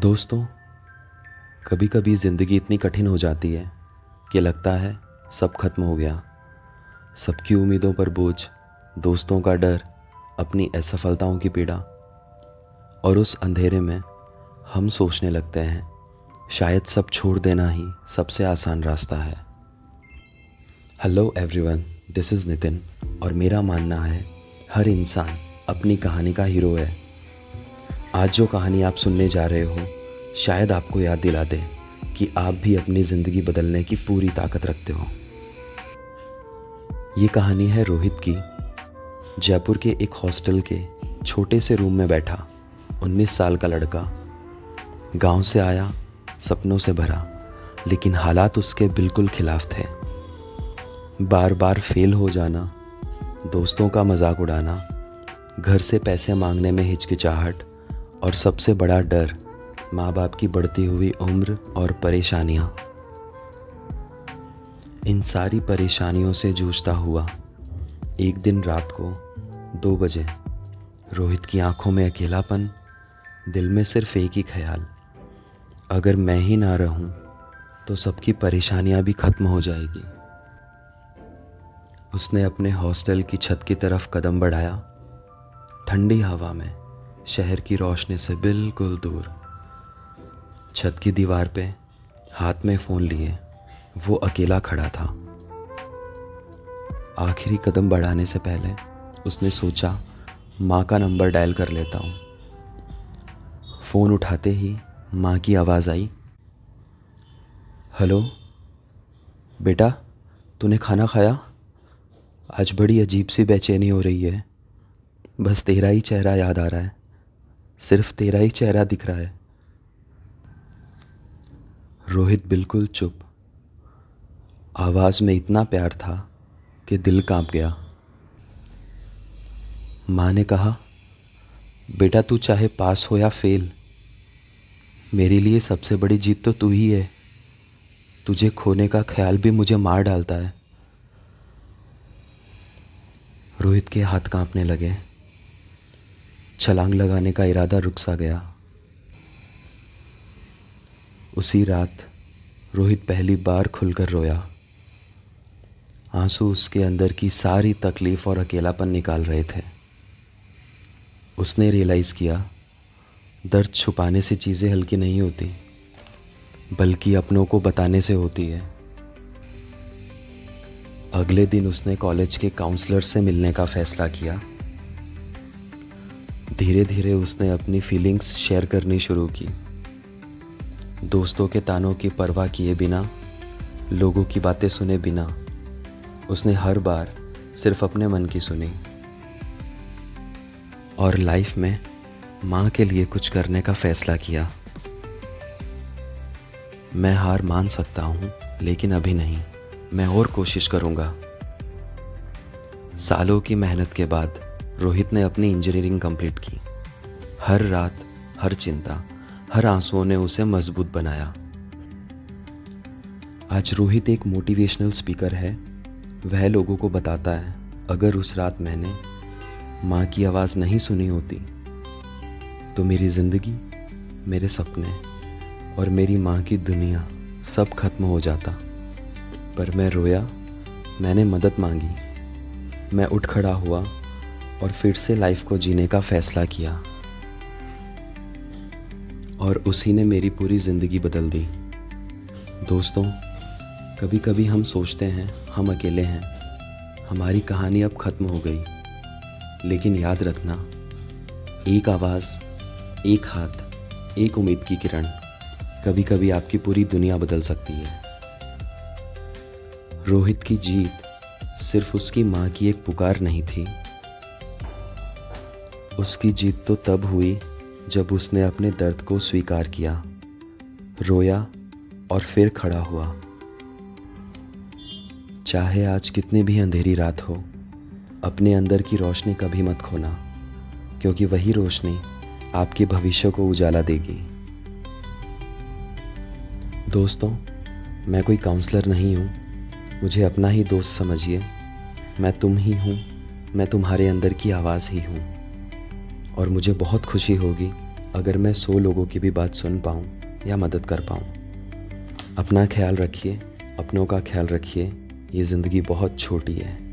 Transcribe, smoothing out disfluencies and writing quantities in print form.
दोस्तों, कभी कभी ज़िंदगी इतनी कठिन हो जाती है कि लगता है सब खत्म हो गया। सबकी उम्मीदों पर बोझ, दोस्तों का डर, अपनी असफलताओं की पीड़ा। और उस अंधेरे में हम सोचने लगते हैं शायद सब छोड़ देना ही सबसे आसान रास्ता है। Hello everyone, this is Nitin और मेरा मानना है हर इंसान अपनी कहानी का हीरो है। आज जो कहानी आप सुनने जा रहे हो शायद आपको याद दिला दे कि आप भी अपनी ज़िंदगी बदलने की पूरी ताकत रखते हो। ये कहानी है रोहित की। जयपुर के एक हॉस्टल के छोटे से रूम में बैठा 19 साल का लड़का। गांव से आया, सपनों से भरा, लेकिन हालात उसके बिल्कुल खिलाफ थे। बार बार फेल हो जाना, दोस्तों का मजाक उड़ाना, घर से पैसे मांगने में हिचकिचाहट और सबसे बड़ा डर माँ बाप की बढ़ती हुई उम्र और परेशानियाँ। इन सारी परेशानियों से जूझता हुआ एक दिन रात को 2 बजे रोहित की आंखों में अकेलापन, दिल में सिर्फ एक ही ख्याल, अगर मैं ही ना रहूं तो सबकी परेशानियां भी खत्म हो जाएगी। उसने अपने हॉस्टल की छत की तरफ कदम बढ़ाया। ठंडी हवा में, शहर की रोशनी से बिल्कुल दूर, छत की दीवार पे हाथ में फ़ोन लिए वो अकेला खड़ा था। आखिरी कदम बढ़ाने से पहले उसने सोचा माँ का नंबर डायल कर लेता हूँ। फ़ोन उठाते ही माँ की आवाज़ आई, हेलो बेटा, तूने खाना खाया? आज बड़ी अजीब सी बेचैनी हो रही है। बस तेरा ही चेहरा याद आ रहा है, सिर्फ तेरा ही चेहरा दिख रहा है। रोहित बिल्कुल चुप। आवाज़ में इतना प्यार था कि दिल कांप गया। माँ ने कहा, बेटा तू चाहे पास हो या फेल, मेरे लिए सबसे बड़ी जीत तो तू ही है। तुझे खोने का ख्याल भी मुझे मार डालता है। रोहित के हाथ कांपने लगे। छलांग लगाने का इरादा रुक सा गया। उसी रात रोहित पहली बार खुलकर रोया। आंसू उसके अंदर की सारी तकलीफ़ और अकेलापन निकाल रहे थे। उसने रियलाइज़ किया, दर्द छुपाने से चीज़ें हल्की नहीं होती, बल्कि अपनों को बताने से होती है। अगले दिन उसने कॉलेज के काउंसलर से मिलने का फ़ैसला किया। धीरे धीरे उसने अपनी फीलिंग्स शेयर करनी शुरू की। दोस्तों के तानों की परवाह किए बिना, लोगों की बातें सुने बिना, उसने हर बार सिर्फ अपने मन की सुनी और लाइफ में माँ के लिए कुछ करने का फ़ैसला किया। मैं हार मान सकता हूँ, लेकिन अभी नहीं, मैं और कोशिश करूँगा। सालों की मेहनत के बाद रोहित ने अपनी इंजीनियरिंग कंप्लीट की। हर रात, हर चिंता, हर आंसुओं ने उसे मजबूत बनाया। आज रोहित एक मोटिवेशनल स्पीकर है। वह लोगों को बताता है, अगर उस रात मैंने माँ की आवाज़ नहीं सुनी होती तो मेरी ज़िंदगी, मेरे सपने और मेरी माँ की दुनिया सब खत्म हो जाता। पर मैं रोया, मैंने मदद मांगी, मैं उठ खड़ा हुआ और फिर से लाइफ को जीने का फ़ैसला किया। और उसी ने मेरी पूरी ज़िंदगी बदल दी। दोस्तों, कभी कभी हम सोचते हैं हम अकेले हैं, हमारी कहानी अब ख़त्म हो गई। लेकिन याद रखना, एक आवाज़, एक हाथ, एक उम्मीद की किरण कभी कभी आपकी पूरी दुनिया बदल सकती है। रोहित की जीत सिर्फ उसकी माँ की एक पुकार नहीं थी। उसकी जीत तो तब हुई जब उसने अपने दर्द को स्वीकार किया, रोया और फिर खड़ा हुआ। चाहे आज कितनी भी अंधेरी रात हो, अपने अंदर की रोशनी कभी मत खोना, क्योंकि वही रोशनी आपके भविष्य को उजाला देगी। दोस्तों, मैं कोई काउंसलर नहीं हूँ, मुझे अपना ही दोस्त समझिए। मैं तुम ही हूँ, मैं तुम्हारे अंदर की आवाज़ ही हूँ। और मुझे बहुत खुशी होगी अगर मैं 100 लोगों की भी बात सुन पाऊँ या मदद कर पाऊँ। अपना ख्याल रखिए, अपनों का ख्याल रखिए। ये ज़िंदगी बहुत छोटी है।